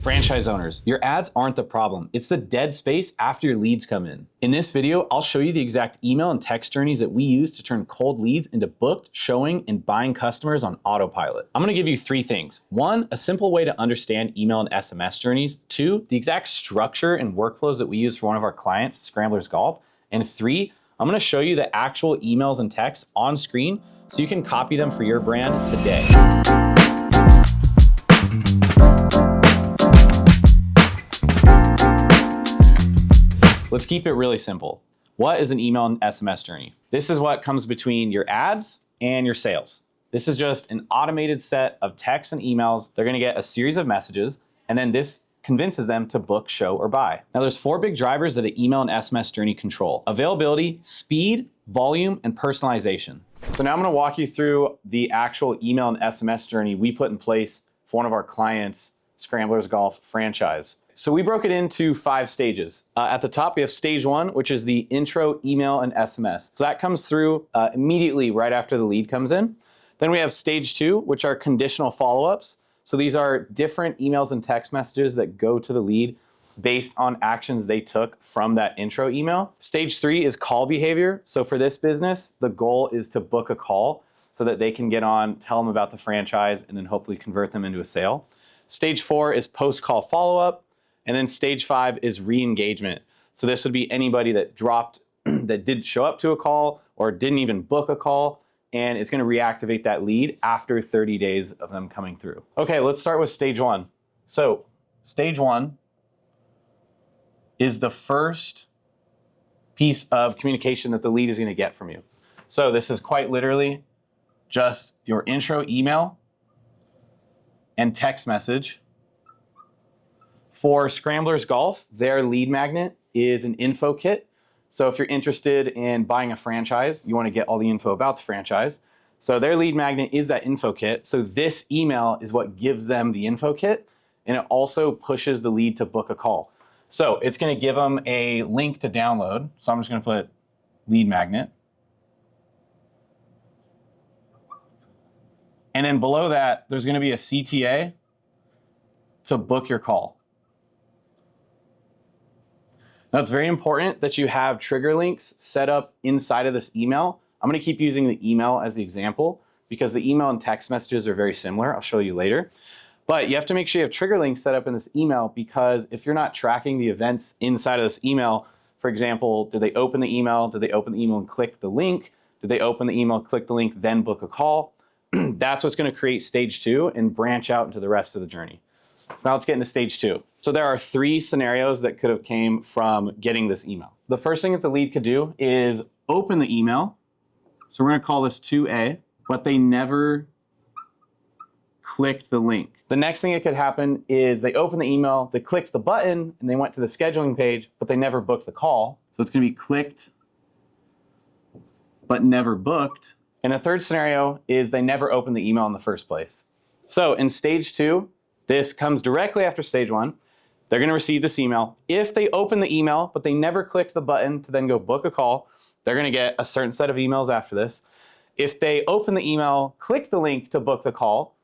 Franchise owners, your ads aren't the problem. It's the dead space after your leads come in. In this video, I'll show you the exact email and text journeys that we use to turn cold leads into booked, showing, and buying customers on autopilot. I'm gonna give you three things. One, a simple way to understand email and SMS journeys. Two, the exact structure and workflows that we use for one of our clients, Scramblers Golf. And three, I'm gonna show you the actual emails and texts on screen so you can copy them for your brand today. Let's keep it really simple. What is an email and SMS journey? This is what comes between your ads and your sales. This is just an automated set of texts and emails. They're gonna get a series of messages, and then this convinces them to book, show, or buy. Now there's four big drivers that an email and SMS journey control: availability, speed, volume, and personalization. So now I'm gonna walk you through the actual email and SMS journey we put in place for one of our clients, Scramblers Golf franchise. So we broke it into 5 stages. At the top, we have stage 1, which is the intro email and SMS. So that comes through immediately right after the lead comes in. Then we have stage 2, which are conditional follow-ups. So these are different emails and text messages that go to the lead based on actions they took from that intro email. Stage 3 is call behavior. So for this business, the goal is to book a call so that they can get on, tell them about the franchise, and then hopefully convert them into a sale. Stage 4 is post-call follow-up. And then stage 5 is re-engagement. So this would be anybody that dropped, that didn't show up to a call or didn't even book a call, and it's gonna reactivate that lead after 30 days of them coming through. Okay, let's start with stage 1. So stage 1 is the first piece of communication that the lead is gonna get from you. So this is quite literally just your intro email and text message. For Scramblers Golf, their lead magnet is an info kit. So if you're interested in buying a franchise, you want to get all the info about the franchise. So their lead magnet is that info kit. So this email is what gives them the info kit, and it also pushes the lead to book a call. So it's going to give them a link to download. So I'm just going to put lead magnet. And then below that, there's going to be a CTA to book your call. Now it's very important that you have trigger links set up inside of this email. I'm gonna keep using the email as the example because the email and text messages are very similar. I'll show you later. But you have to make sure you have trigger links set up in this email, because if you're not tracking the events inside of this email, for example, did they open the email? Did they open the email and click the link? Did they open the email, click the link, then book a call? That's what's gonna create stage 2 and branch out into the rest of the journey. So now let's get into stage 2. So there are 3 scenarios that could have came from getting this email. The first thing that the lead could do is open the email. So we're gonna call this 2A, but they never clicked the link. The next thing that could happen is they opened the email, they clicked the button, and they went to the scheduling page, but they never booked the call. So it's gonna be clicked, but never booked. And the third scenario is they never opened the email in the first place. So in stage 2, this comes directly after stage 1. They're gonna receive this email. If they open the email, but they never clicked the button to then go book a call, they're gonna get a certain set of emails after this. If they open the email, click the link to book the call,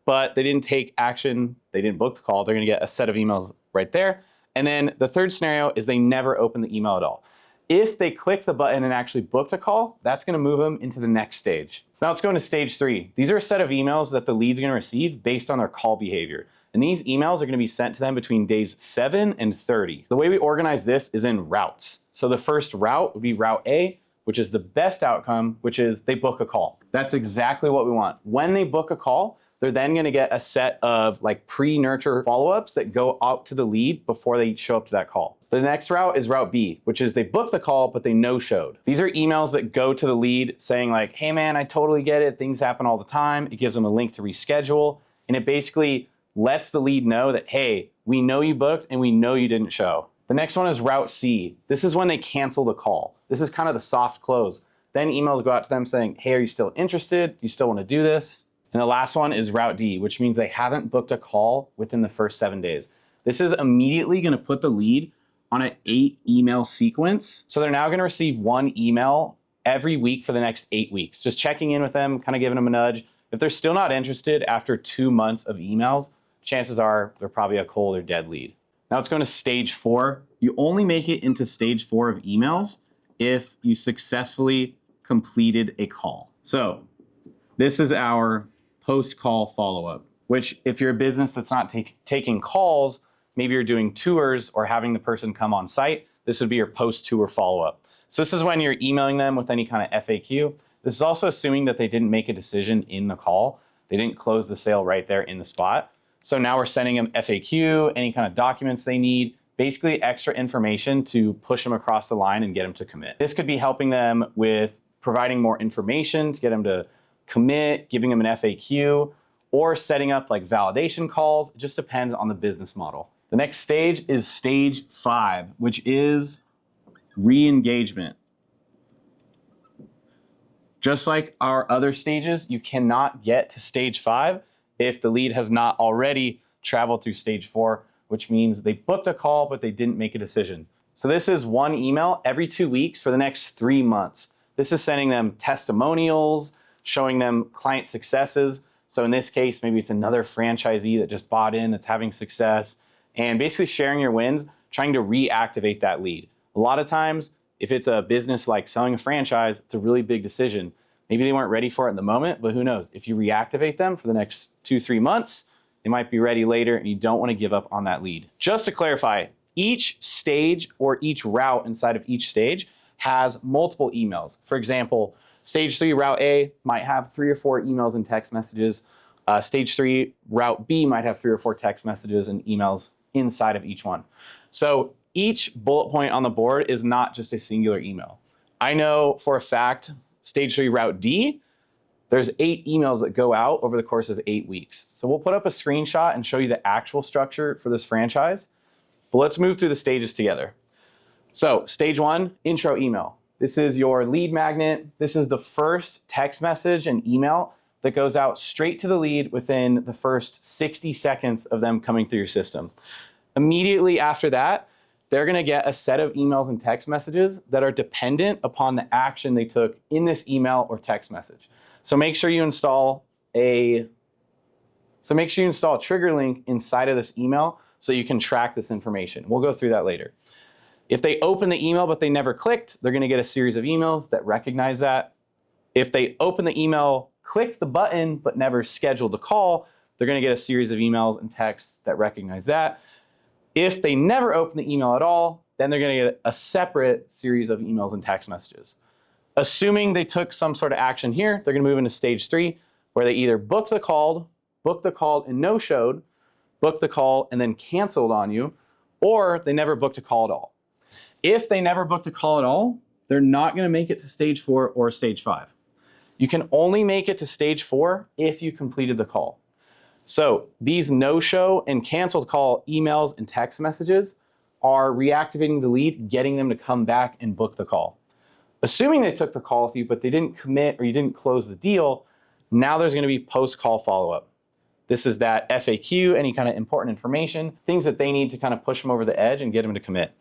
but they didn't take action, they didn't book the call, they're gonna get a set of emails right there. And then the third scenario is they never open the email at all. If they click the button and actually booked a call, that's gonna move them into the next stage. So now let's go into stage 3. These are a set of emails that the lead's gonna receive based on their call behavior. And these emails are gonna be sent to them between days 7 and 30. The way we organize this is in routes. So the first route would be route A, which is the best outcome, which is they book a call. That's exactly what we want. When they book a call, they're then gonna get a set of like pre-nurture follow-ups that go out to the lead before they show up to that call. The next route is route B, which is they book the call, but they no-showed. These are emails that go to the lead saying like, hey man, I totally get it. Things happen all the time. It gives them a link to reschedule. And it basically lets the lead know that, hey, we know you booked and we know you didn't show. The next one is route C. This is when they cancel the call. This is kind of the soft close. Then emails go out to them saying, hey, are you still interested? Do you still want to do this? And the last one is route D, which means they haven't booked a call within the first 7 days. This is immediately going to put the lead on an 8 email sequence. So they're now going to receive 1 email every week for the next 8 weeks, just checking in with them, kind of giving them a nudge. If they're still not interested after 2 months of emails, chances are they're probably a cold or dead lead. Now let's go to stage 4. You only make it into stage 4 of emails if you successfully completed a call. So this is our post-call follow-up, which if you're a business that's not taking calls, maybe you're doing tours or having the person come on site, this would be your post-tour follow-up. So this is when you're emailing them with any kind of FAQ. This is also assuming that they didn't make a decision in the call. They didn't close the sale right there in the spot. So now we're sending them FAQ, any kind of documents they need, basically extra information to push them across the line and get them to commit. This could be helping them with providing more information to get them to commit, giving them an FAQ, or setting up like validation calls. It just depends on the business model. The next stage is stage 5, which is re-engagement. Just like our other stages, you cannot get to stage 5 if the lead has not already traveled through stage 4, which means they booked a call, but they didn't make a decision. So this is one email every 2 weeks for the next 3 months. This is sending them testimonials, showing them client successes. So in this case, maybe it's another franchisee that just bought in, that's having success, and basically sharing your wins, trying to reactivate that lead. A lot of times, if it's a business like selling a franchise, it's a really big decision. Maybe they weren't ready for it in the moment, but who knows? If you reactivate them for the next 2-3 months, they might be ready later, and you don't want to give up on that lead. Just to clarify, each stage or each route inside of each stage has multiple emails. For example, stage 3 route A might have 3 or 4 emails and text messages. Stage 3 route B might have 3 or 4 text messages and emails inside of each one. So each bullet point on the board is not just a singular email. I know for a fact, stage 3 route D, there's 8 emails that go out over the course of 8 weeks. So we'll put up a screenshot and show you the actual structure for this franchise. But let's move through the stages together. So stage 1, intro email. This is your lead magnet. This is the first text message and email that goes out straight to the lead within the first 60 seconds of them coming through your system. Immediately after that, they're going to get a set of emails and text messages that are dependent upon the action they took in this email or text message. So make sure you install a trigger link inside of this email so you can track this information. We'll go through that later. If they open the email but they never clicked, they're going to get a series of emails that recognize that. If they open the email, clicked the button but never scheduled the call, they're going to get a series of emails and texts that recognize that. If they never open the email at all, then they're going to get a separate series of emails and text messages. Assuming they took some sort of action here, they're going to move into stage 3, where they either booked the call and no-showed, booked the call and then canceled on you, or they never booked a call at all. If they never booked a call at all, they're not going to make it to stage 4 or stage 5. You can only make it to stage 4 if you completed the call. So these no-show and canceled call emails and text messages are reactivating the lead, getting them to come back and book the call. Assuming they took the call with you, but they didn't commit or you didn't close the deal, now there's going to be post-call follow-up. This is that FAQ, any kind of important information, things that they need to kind of push them over the edge and get them to commit.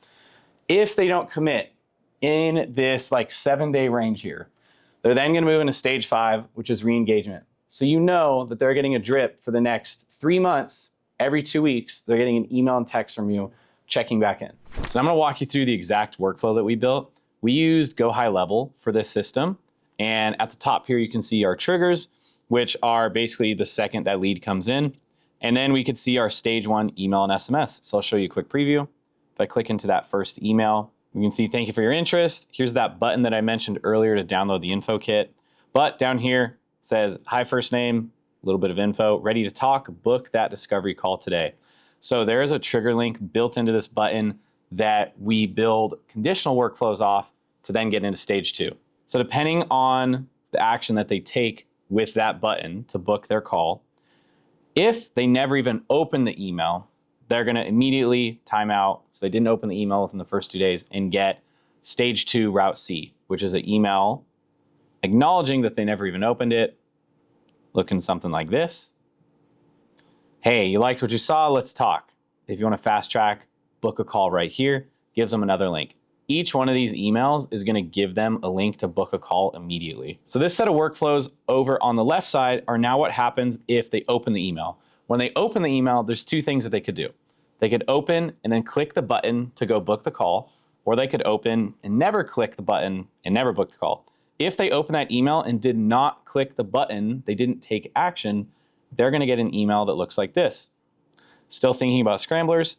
If they don't commit in this like 7-day range here, they're then going to move into stage 5, which is re-engagement. So you know that they're getting a drip for the next 3 months. Every 2 weeks, they're getting an email and text from you checking back in. So I'm going to walk you through the exact workflow that we built. We used Go High Level for this system. And at the top here, you can see our triggers, which are basically the second that lead comes in. And then we could see our stage 1 email and SMS. So I'll show you a quick preview. If I click into that first email, we can see thank you for your interest. Here's that button that I mentioned earlier to download the info kit. But down here says, hi, first name, a little bit of info, ready to talk, book that discovery call today. So there is a trigger link built into this button that we build conditional workflows off to then get into stage 2. So depending on the action that they take with that button to book their call, if they never even open the email, they're going to immediately time out. So they didn't open the email within the first 2 days and get stage 2 route C, which is an email acknowledging that they never even opened it, looking something like this. Hey, you liked what you saw? Let's talk. If you want to fast track, book a call right here, gives them another link. Each one of these emails is going to give them a link to book a call immediately. So this set of workflows over on the left side are now what happens if they open the email. When they open the email, there's two things that they could do. They could open and then click the button to go book the call, or they could open and never click the button and never book the call. If they open that email and did not click the button, they didn't take action, they're going to get an email that looks like this. Still thinking about Scramblers?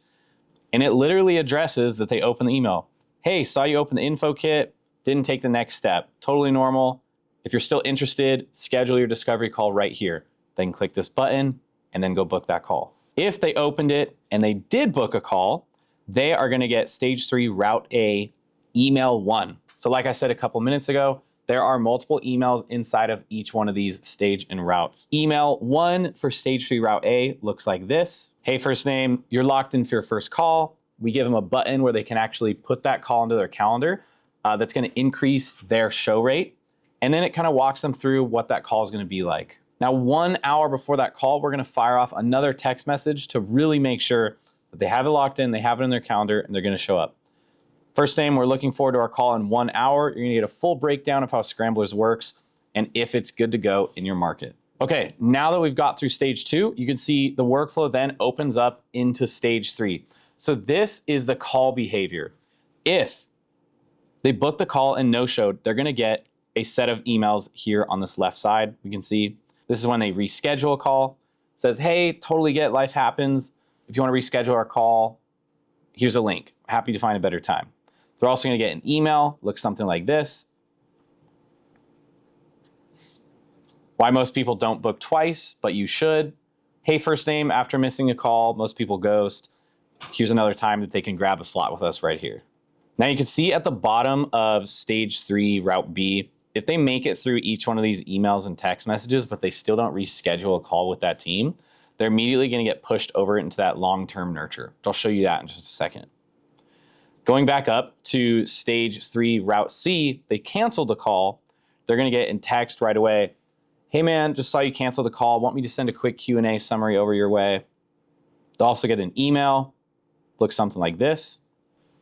And it literally addresses that they opened the email. Hey, saw you open the info kit, didn't take the next step. Totally normal. If you're still interested, schedule your discovery call right here. Then click this button and then go book that call. If they opened it and they did book a call, they are going to get stage 3 route A email 1. So like I said a couple minutes ago, there are multiple emails inside of each one of these stage and routes. Email 1 for stage 3 route A looks like this. Hey, first name, you're locked in for your first call. We give them a button where they can actually put that call into their calendar. That's going to increase their show rate. And then it kind of walks them through what that call is going to be like. Now, 1 hour before that call, we're going to fire off another text message to really make sure that they have it locked in, they have it in their calendar, and they're going to show up. First name, we're looking forward to our call in 1 hour. You're going to get a full breakdown of how Scramblers works and if it's good to go in your market. Okay, now that we've got through stage 2, you can see the workflow then opens up into stage 3. So this is the call behavior. If they book the call and no-showed, they're going to get a set of emails here on this left side. We can see this is when they reschedule a call. It says, hey, totally get, life happens. If you want to reschedule our call, here's a link. Happy to find a better time. They're also going to get an email, looks something like this. Why most people don't book twice, but you should. Hey, first name, after missing a call, most people ghost. Here's another time that they can grab a slot with us right here. Now you can see at the bottom of stage 3, route B, if they make it through each one of these emails and text messages, but they still don't reschedule a call with that team, they're immediately going to get pushed over into that long-term nurture. I'll show you that in just a second. Going back up to stage 3, route C, they canceled the call. They're going to get in text right away. Hey man, just saw you cancel the call. Want me to send a quick Q&A summary over your way? They'll also get an email. Looks something like this.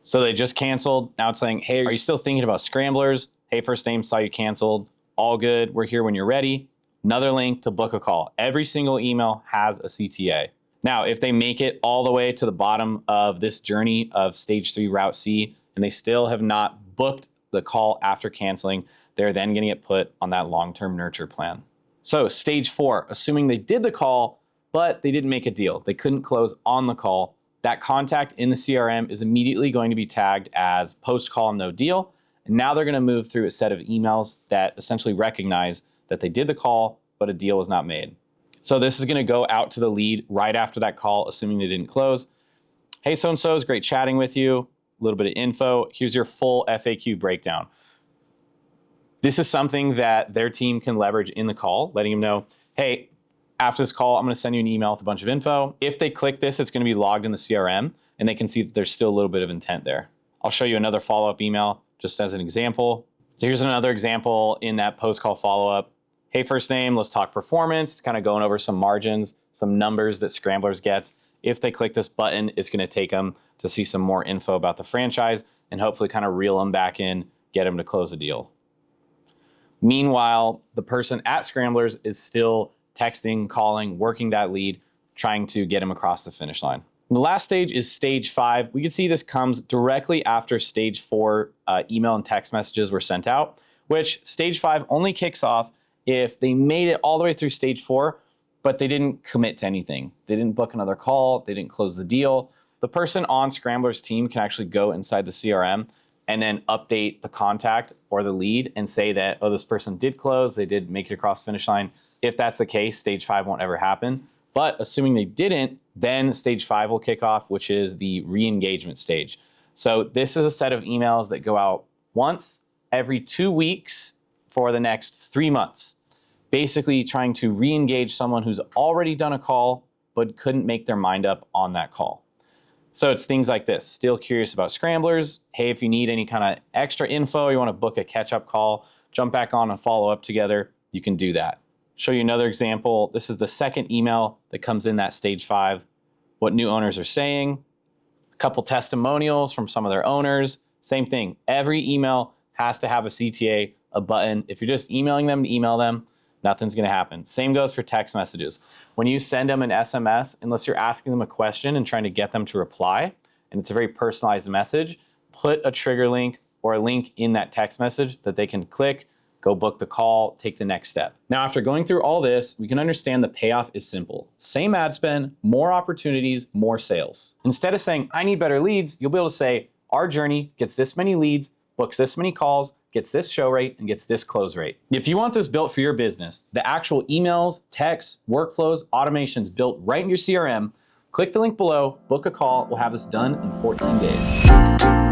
So they just canceled. Now it's saying, hey, are you still thinking about Scramblers? Hey, first name, saw you canceled. All good. We're here when you're ready. Another link to book a call. Every single email has a CTA. Now, if they make it all the way to the bottom of this journey of stage 3 route C, and they still have not booked the call after canceling, they're then going to get put on that long-term nurture plan. So stage 4, assuming they did the call, but they didn't make a deal. They couldn't close on the call. That contact in the CRM is immediately going to be tagged as post-call no deal. And now they're going to move through a set of emails that essentially recognize that they did the call, but a deal was not made. So this is going to go out to the lead right after that call, assuming they didn't close. Hey, so-and-so, it's great chatting with you. A little bit of info. Here's your full FAQ breakdown. This is something that their team can leverage in the call, letting them know, hey, after this call, I'm going to send you an email with a bunch of info. If they click this, it's going to be logged in the CRM, and they can see that there's still a little bit of intent there. I'll show you another follow-up email just as an example. So here's another example in that post-call follow-up. Hey, first name, let's talk performance. It's kind of going over some margins, some numbers that Scramblers gets. If they click this button, it's going to take them to see some more info about the franchise and hopefully kind of reel them back in, get them to close a deal. Meanwhile, the person at Scramblers is still texting, calling, working that lead, trying to get them across the finish line. And the last stage is stage 5. We can see this comes directly after stage 4 email and text messages were sent out, which stage 5 only kicks off if they made it all the way through stage 4, but they didn't commit to anything. They didn't book another call. They didn't close the deal. The person on Scramblers team can actually go inside the CRM and then update the contact or the lead and say that, oh, this person did close. They did make it across the finish line. If that's the case, stage 5 won't ever happen. But assuming they didn't, then stage 5 will kick off, which is the re-engagement stage. So this is a set of emails that go out once every 2 weeks for the next 3 months, basically trying to re-engage someone who's already done a call but couldn't make their mind up on that call. So it's things like this. Still curious about Scramblers? Hey, if you need any kind of extra info, you want to book a catch-up call, jump back on and follow up together, you can do that. Show you another example. This is the second email that comes in that stage 5, what new owners are saying, a couple testimonials from some of their owners. Same thing. Every email has to have a CTA, a button. If you're just emailing them to email them, nothing's going to happen. Same goes for text messages. When you send them an SMS, unless you're asking them a question and trying to get them to reply, and it's a very personalized message, put a trigger link or a link in that text message that they can click, go book the call, take the next step. Now, after going through all this, we can understand the payoff is simple. Same ad spend, more opportunities, more sales. Instead of saying, I need better leads, you'll be able to say, our journey gets this many leads, books this many calls, gets this show rate, and gets this close rate. If you want this built for your business, the actual emails, texts, workflows, automations built right in your CRM, click the link below, book a call. We'll have this done in 14 days.